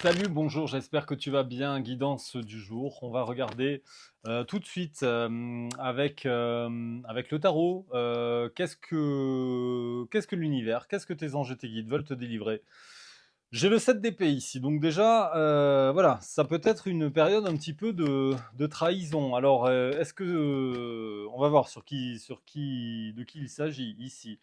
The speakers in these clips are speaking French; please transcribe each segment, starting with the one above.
Salut, bonjour, j'espère que tu vas bien. Guidance du jour. On va regarder tout de suite avec le tarot. Qu'est-ce que l'univers, qu'est-ce que tes anges et tes guides veulent te délivrer? J'ai le 7 d'épée ici, donc déjà, voilà, ça peut être une période un petit peu de trahison. Alors, est-ce que, on va voir de qui il s'agit ici.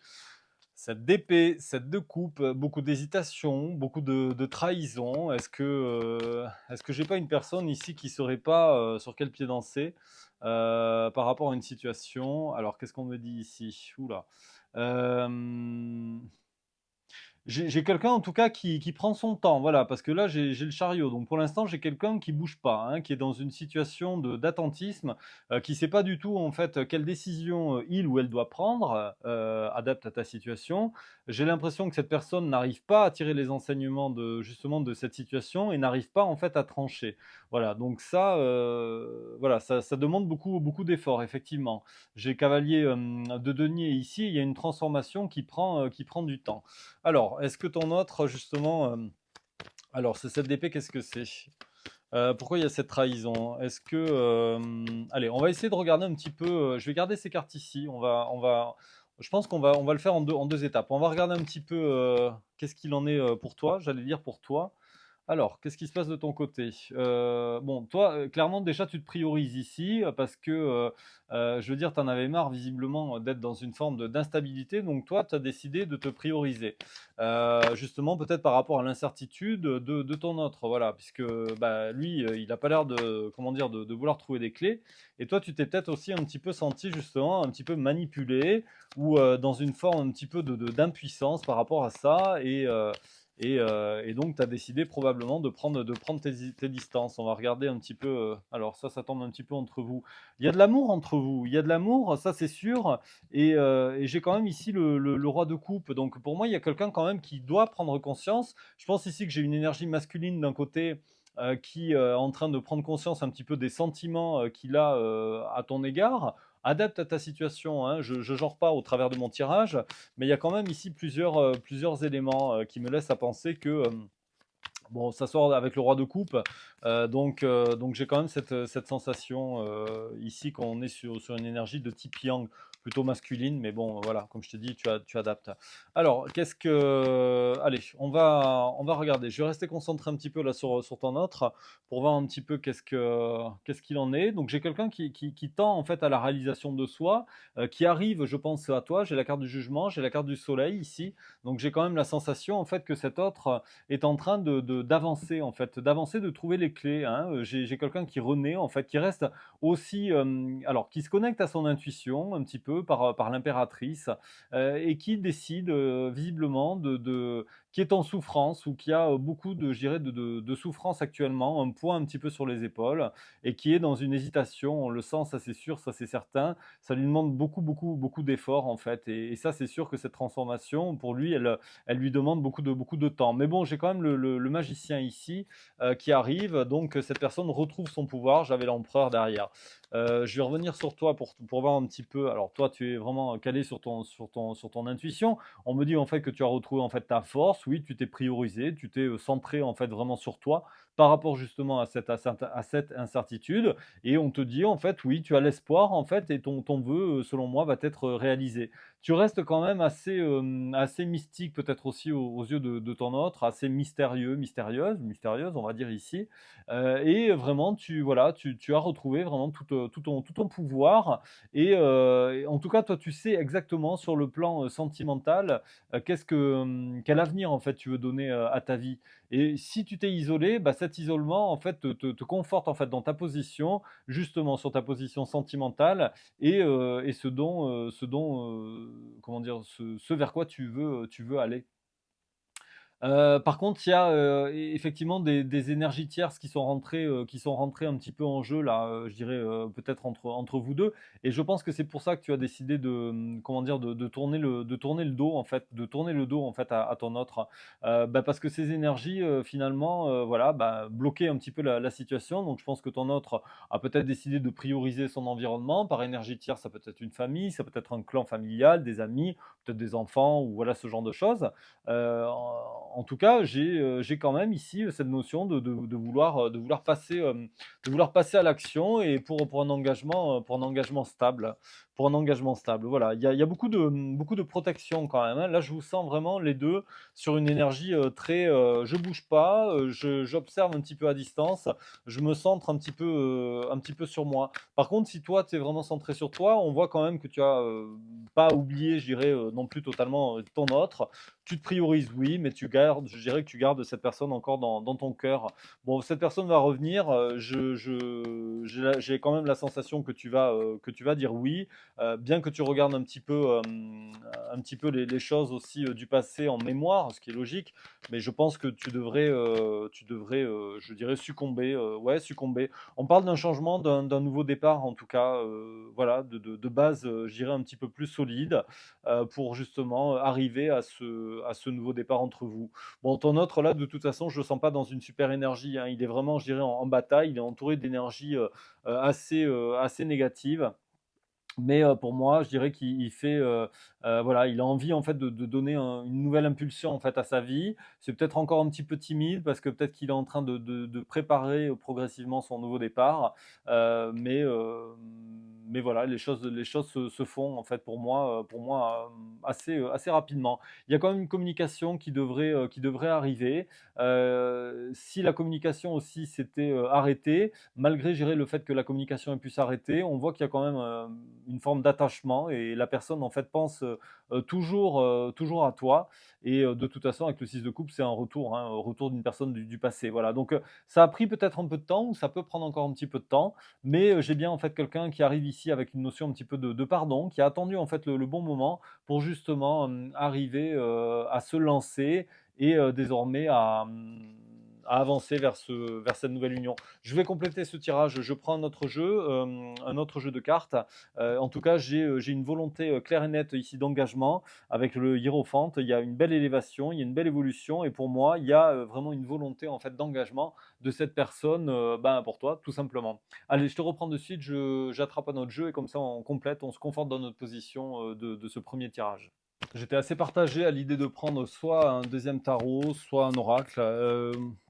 Cette d'épée, cette de coupe, beaucoup d'hésitation, beaucoup de trahison. Est-ce que j'ai pas une personne ici qui saurait pas sur quel pied danser par rapport à une situation? Alors, qu'est-ce qu'on me dit ici? Oula. Euh, j'ai quelqu'un en tout cas qui prend son temps, voilà, parce que là j'ai le chariot. Donc pour l'instant j'ai quelqu'un qui bouge pas, hein, qui est dans une situation d'attentisme, qui sait pas du tout en fait quelle décision il ou elle doit prendre, adapte à ta situation. J'ai l'impression que cette personne n'arrive pas à tirer les enseignements de justement de cette situation et n'arrive pas en fait à trancher. Voilà, donc ça, voilà, ça demande beaucoup d'efforts effectivement. J'ai cavalier de denier ici, il y a une transformation qui prend du temps. Alors, est-ce que ton autre, justement, alors c'est cette d'épée, qu'est-ce que c'est? Pourquoi il y a cette trahison? Allez, on va essayer de regarder un petit peu. Je vais garder ces cartes ici. Je pense qu'on va le faire en deux étapes. On va regarder un petit peu qu'est-ce qu'il en est pour toi. J'allais dire pour toi. Alors, qu'est-ce qui se passe de ton côté? Bon, toi, clairement, déjà, tu te priorises ici parce que, je veux dire, tu en avais marre visiblement d'être dans une forme d'instabilité. Donc, toi, tu as décidé de te prioriser. Justement, peut-être par rapport à l'incertitude de ton autre, voilà, puisque bah, lui, il n'a pas l'air de, comment dire, de vouloir trouver des clés. Et toi, tu t'es peut-être aussi un petit peu senti, justement, un petit peu manipulé ou dans une forme un petit peu d'impuissance par rapport à ça. Et donc, tu as décidé probablement de prendre tes distances. On va regarder un petit peu. Alors, ça tombe un petit peu entre vous. Il y a de l'amour entre vous. Il y a de l'amour, ça c'est sûr. Et j'ai quand même ici le roi de coupe. Donc, pour moi, il y a quelqu'un quand même qui doit prendre conscience. Je pense ici que j'ai une énergie masculine d'un côté qui est en train de prendre conscience un petit peu des sentiments qu'il a à ton égard. Adapte à ta situation, hein. Je ne genre pas au travers de mon tirage, mais il y a quand même ici plusieurs éléments qui me laissent à penser que bon, ça sort avec le roi de coupe, donc j'ai quand même cette sensation ici qu'on est sur une énergie de type yang, plutôt masculine, mais bon, voilà, comme je te dis, tu adaptes. Alors, allez, on va regarder. Je vais rester concentré un petit peu là sur ton autre pour voir un petit peu qu'est-ce qu'il en est. Donc, j'ai quelqu'un qui tend en fait à la réalisation de soi, qui arrive, je pense, à toi. J'ai la carte du jugement, j'ai la carte du soleil ici, donc j'ai quand même la sensation en fait que cet autre est en train d'avancer en fait, d'avancer, de trouver les clés, hein. J'ai quelqu'un qui renaît en fait, qui reste aussi, alors qui se connecte à son intuition un petit peu par l'impératrice et qui décide visiblement qui est en souffrance ou qui a beaucoup je dirais, de souffrance actuellement, un poids un petit peu sur les épaules et qui est dans une hésitation. On le sent, ça c'est sûr, ça c'est certain. Ça lui demande beaucoup d'efforts en fait. Et ça, c'est sûr que cette transformation, pour lui, elle lui demande beaucoup de temps. Mais bon, j'ai quand même le magicien ici qui arrive, donc cette personne retrouve son pouvoir. J'avais l'empereur derrière. Je vais revenir sur toi pour voir un petit peu. Alors toi, tu es vraiment calé sur ton intuition. On me dit en fait que tu as retrouvé en fait ta force. Oui, tu t'es priorisé, tu t'es centré en fait vraiment sur toi par rapport justement à cette incertitude. Et on te dit en fait, oui, tu as l'espoir en fait, et ton vœu, selon moi, va être réalisé. Tu restes quand même assez mystique, peut-être aussi aux yeux de ton autre, assez mystérieuse, on va dire ici. Et vraiment, voilà, tu as retrouvé vraiment tout ton pouvoir. Et en tout cas, toi, tu sais exactement sur le plan sentimental, quel avenir en fait tu veux donner à ta vie. Et si tu t'es isolé, bah, cet isolement en fait te conforte en fait dans ta position, justement sur ta position sentimentale et comment dire? Ce vers quoi tu veux aller. Par contre, il y a, effectivement des énergies tierces qui sont rentrées un petit peu en jeu là, je dirais, peut-être entre vous 2. Et je pense que c'est pour ça que tu as décidé comment dire? De tourner le dos en fait, à ton autre. Bah, parce que ces énergies, finalement, voilà, bah, bloquaient un petit peu la situation. Donc je pense que ton autre a peut-être décidé de prioriser son environnement. Par énergie tierce, ça peut être une famille, ça peut être un clan familial, des amis, peut-être des enfants ou voilà ce genre de choses. En tout cas, j'ai quand même ici cette notion de vouloir passer, de vouloir passer à l'action et pour un engagement stable. Pour un engagement stable, voilà. Il y a beaucoup de protection quand même, hein. Là, je vous sens vraiment les 2 sur une énergie, très, je bouge pas, j'observe un petit peu à distance, je me centre un petit peu sur moi. Par contre, si toi, tu es vraiment centré sur toi, on voit quand même que tu as, pas oublié, je dirais, non plus totalement, ton autre. Tu te priorises, oui, mais tu gardes je dirais que tu gardes cette personne encore dans ton cœur. Bon, cette personne va revenir, j'ai quand même la sensation que tu vas dire oui, bien que tu regardes un petit peu les choses aussi, du passé en mémoire, ce qui est logique, mais je pense que tu devrais, je dirais succomber, ouais, succomber. On parle d'un changement, d'un nouveau départ en tout cas, voilà, de base, je dirais un petit peu plus solide, pour justement arriver à ce nouveau départ entre vous. Bon, ton autre là, de toute façon, je le sens pas dans une super énergie, hein. Il est vraiment, je dirais, en bataille. Il est entouré d'énergie assez négative. Mais pour moi, je dirais qu'il fait, voilà, il a envie en fait de donner une nouvelle impulsion en fait à sa vie. C'est peut-être encore un petit peu timide parce que peut-être qu'il est en train de préparer progressivement son nouveau départ. Mais voilà, les choses se font en fait pour moi assez, assez rapidement. Il y a quand même une communication qui devrait arriver. Si la communication aussi s'était arrêtée, malgré, je dirais, le fait que la communication ait pu s'arrêter, on voit qu'il y a quand même une forme d'attachement et la personne, en fait, pense toujours à toi. Et de toute façon, avec le 6 de coupe, c'est un retour, hein, un retour d'une personne du passé. Voilà. Donc, ça a pris peut-être un peu de temps, ou ça peut prendre encore un petit peu de temps, mais j'ai bien, en fait, quelqu'un qui arrive ici avec une notion un petit peu de pardon, qui a attendu, en fait, le bon moment pour justement arriver à se lancer et désormais à avancer vers cette nouvelle union. Je vais compléter ce tirage. Je prends un autre jeu de cartes. En tout cas, j'ai une volonté claire et nette ici d'engagement avec le hiérophante. Il y a une belle élévation, il y a une belle évolution, et pour moi, il y a vraiment une volonté en fait d'engagement de cette personne, ben, pour toi, tout simplement. Allez, je te reprends de suite. J'attrape un autre jeu et comme ça, on complète, on se conforte dans notre position de ce premier tirage. J'étais assez partagé à l'idée de prendre soit un deuxième tarot, soit un oracle.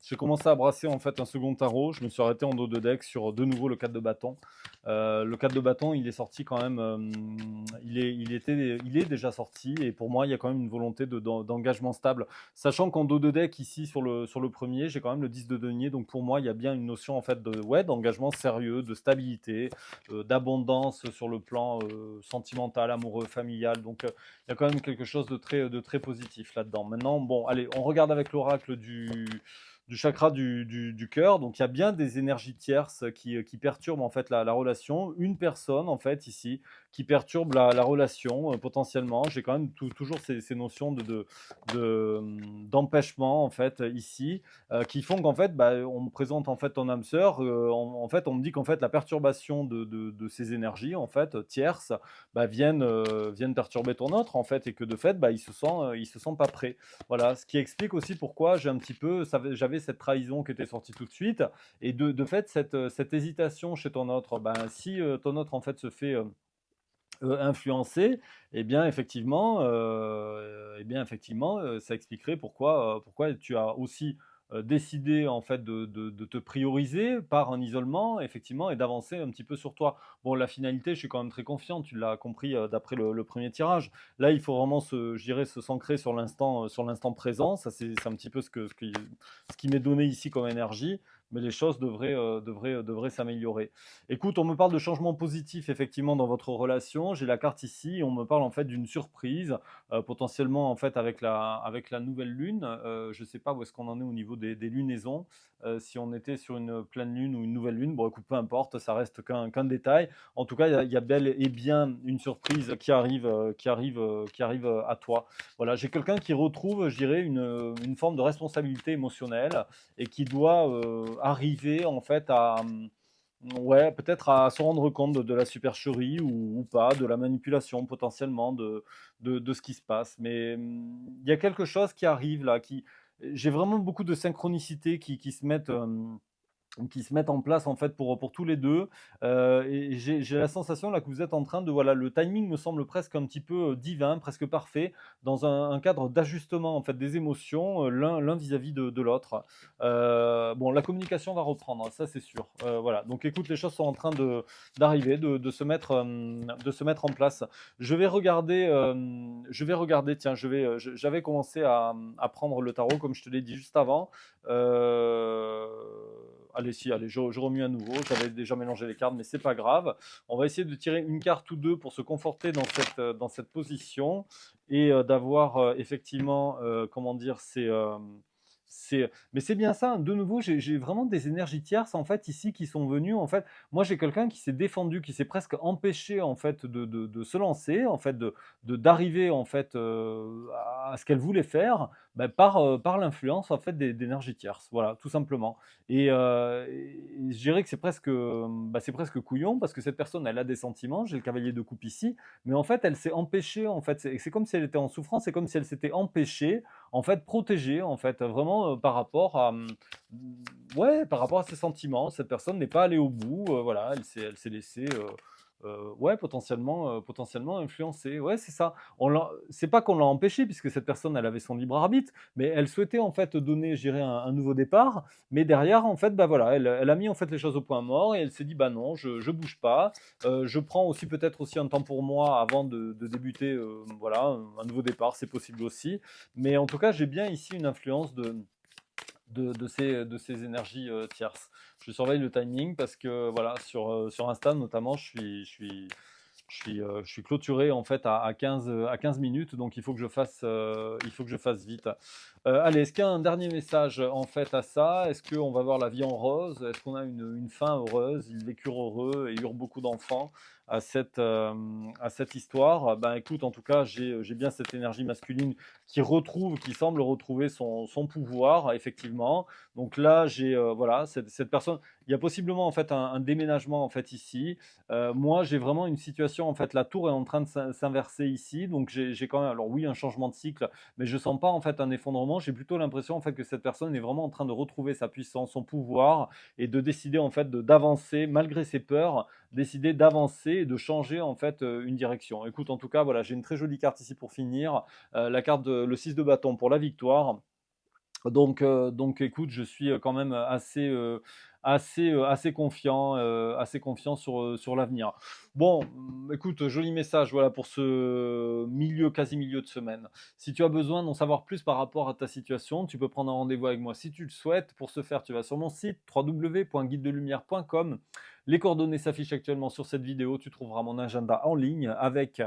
J'ai commencé à brasser en fait un second tarot. Je me suis arrêté en dos de deck sur de nouveau le 4 de bâton. Le 4 de bâton, il est sorti quand même. Il est déjà sorti et pour moi, il y a quand même une volonté d'engagement stable. Sachant qu'en dos de deck ici sur le premier, j'ai quand même le 10 de denier. Donc pour moi, il y a bien une notion en fait ouais, d'engagement sérieux, de stabilité, d'abondance sur le plan sentimental, amoureux, familial. Donc il y a quand même quelque chose de très positif là-dedans. Maintenant, bon, allez, on regarde avec l'oracle du chakra du cœur. Donc, il y a bien des énergies tierces qui perturbent en fait la relation. Une personne, en fait, ici, qui perturbe la relation potentiellement. J'ai quand même toujours ces notions d'empêchement, en fait, ici, qui font qu'en fait, bah, on me présente en fait ton âme sœur. En fait, on me dit qu'en fait, la perturbation de ces énergies, en fait, tierces, bah, viennent perturber ton autre en fait et que de fait bah, il se sent pas prêt. Voilà, ce qui explique aussi pourquoi j'ai un petit peu j'avais cette trahison qui était sortie tout de suite et de fait cette hésitation chez ton autre. Ben, si ton autre en fait se fait influencer, eh bien effectivement, ça expliquerait pourquoi tu as aussi décidé en fait de te prioriser par un isolement, effectivement, et d'avancer un petit peu sur toi. Bon, la finalité, je suis quand même très confiant, tu l'as compris d'après le premier tirage. Là, il faut vraiment je dirais, se s'ancrer sur l'instant présent. Ça, c'est un petit peu ce qui m'est donné ici comme énergie, mais les choses devraient s'améliorer. Écoute, on me parle de changements positifs effectivement dans votre relation. J'ai la carte ici, on me parle en fait d'une surprise, potentiellement en fait avec la nouvelle lune. Je ne sais pas où est-ce qu'on en est au niveau des lunaisons, si on était sur une pleine lune ou une nouvelle lune. Bon, écoute, peu importe, ça reste qu'un détail. En tout cas, il y a bel et bien une surprise qui arrive à toi. Voilà, j'ai quelqu'un qui retrouve, je dirais, une forme de responsabilité émotionnelle et qui doit arriver en fait à ouais, peut-être à se rendre compte de la supercherie ou pas, de la manipulation potentiellement de ce qui se passe. Mais il y a quelque chose qui arrive là, j'ai vraiment beaucoup de synchronicité qui se mettent. qui se mettent en place en fait pour tous les deux. Et j'ai la sensation là que vous êtes en train de voilà, le timing me semble presque un petit peu divin, presque parfait, dans un cadre d'ajustement en fait des émotions, l'un vis-à-vis de l'autre. Bon, la communication va reprendre, hein, ça c'est sûr. Voilà. Donc écoute, les choses sont en train d'arriver, de se mettre en place. Je vais regarder, tiens, j'avais commencé à prendre le tarot comme je te l'ai dit juste avant. Euh, Allez, si, allez, je remue à nouveau. J'avais déjà mélangé les cartes, mais c'est pas grave. On va essayer de tirer une carte ou deux pour se conforter dans cette position et d'avoir effectivement, comment dire, mais c'est bien ça. De nouveau, j'ai vraiment des énergies tierces en fait ici qui sont venues. En fait, moi j'ai quelqu'un qui s'est défendu, qui s'est presque empêché en fait de se lancer, en fait d'arriver en fait à ce qu'elle voulait faire, bah, par l'influence en fait d'énergies tierces. Voilà, tout simplement. Et je dirais que c'est presque couillon parce que cette personne, elle a des sentiments. J'ai le cavalier de coupe ici, mais en fait, elle s'est empêchée. En fait, c'est comme si elle était en souffrance. C'est comme si elle s'était empêchée, en fait, protégée, en fait, vraiment par rapport ouais, par rapport à ses sentiments. Cette personne n'est pas allée au bout. Voilà, elle s'est laissée. Ouais, potentiellement influencer. Ouais, c'est ça. C'est pas qu'on l'a empêché, puisque cette personne, elle avait son libre arbitre, mais elle souhaitait en fait donner, je dirais, un nouveau départ. Mais derrière, en fait, bah voilà, elle a mis en fait les choses au point mort et elle s'est dit, bah non, je bouge pas. Je prends aussi peut-être aussi un temps pour moi avant de débuter, voilà, un nouveau départ, c'est possible aussi. Mais en tout cas, j'ai bien ici une influence de ces énergies tierces. Je surveille le timing parce que voilà, sur Insta notamment, je suis clôturé en fait à 15 minutes, donc il faut que je fasse vite. Allez, est-ce qu'il y a un dernier message en fait à ça? Est-ce qu'on va voir la vie en rose? Est-ce qu'on a une fin heureuse? Ils vécurent heureux et eurent beaucoup d'enfants à cette histoire. Ben écoute, en tout cas, j'ai bien cette énergie masculine qui semble retrouver son pouvoir, effectivement. Donc là, j'ai voilà, cette personne, il y a possiblement en fait un déménagement en fait ici. Moi, j'ai vraiment une situation, en fait, la tour est en train de s'inverser ici, donc j'ai quand même, alors oui, un changement de cycle, mais je sens pas en fait un effondrement. J'ai plutôt l'impression en fait que cette personne est vraiment en train de retrouver sa puissance, son pouvoir, et de décider en fait d'avancer malgré ses peurs, décider d'avancer et de changer en fait une direction. Écoute, en tout cas, voilà, j'ai une très jolie carte ici pour finir, la carte le 6 de bâton pour la victoire. Donc écoute, je suis quand même assez confiant sur l'avenir. Bon, écoute, joli message voilà, pour ce quasi milieu de semaine. Si tu as besoin d'en savoir plus par rapport à ta situation, tu peux prendre un rendez-vous avec moi si tu le souhaites. Pour ce faire, tu vas sur mon site www.guidedelumière.com. Les coordonnées s'affichent actuellement sur cette vidéo. Tu trouveras mon agenda en ligne avec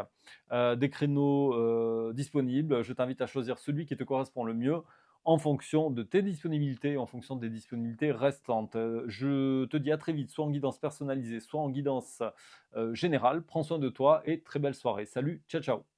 des créneaux disponibles. Je t'invite à choisir celui qui te correspond le mieux en fonction de tes disponibilités, en fonction des disponibilités restantes. Je te dis à très vite, soit en guidance personnalisée, soit en guidance générale. Prends soin de toi et très belle soirée. Salut, ciao ciao.